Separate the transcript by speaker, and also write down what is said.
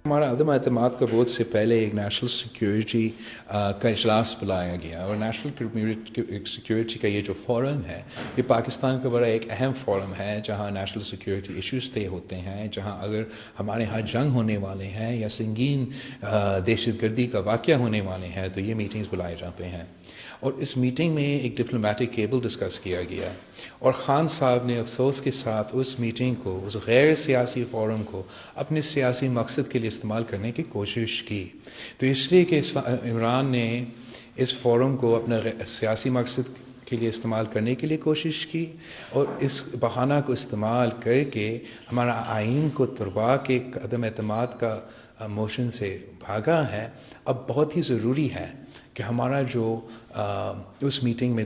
Speaker 1: ہمارا عدم اعتماد کا ووٹ سے پہلے ایک نیشنل سیکورٹی کا اجلاس بلایا گیا، اور نیشنل سیکورٹی کا یہ جو فورم ہے یہ پاکستان کا بڑا ایک اہم فورم ہے، جہاں نیشنل سیکورٹی ایشوز طے ہوتے ہیں، جہاں اگر ہمارے ہاں جنگ ہونے والے ہیں یا سنگین دہشت گردی کا واقعہ ہونے والے ہیں تو یہ میٹنگز بلائے جاتے ہیں۔ اور اس میٹنگ میں ایک ڈپلومیٹک کیبل ڈسکس کیا گیا، اور خان صاحب نے افسوس کے ساتھ اس میٹنگ کو، اس غیر سیاسی فورم کو اپنے سیاسی مقصد کے لیے استعمال کرنے کی کوشش کی۔ تو اس لیے کہ عمران نے اس فورم کو اپنا سیاسی مقصد کے لیے استعمال کرنے کے لیے کوشش کی، اور اس بہانہ کو استعمال کر کے ہمارا آئین کو توڑوا کے عدم اعتماد کا موشن سے بھاگا ہے۔ اب بہت ہی ضروری ہے کہ ہمارا جو اس میٹنگ میں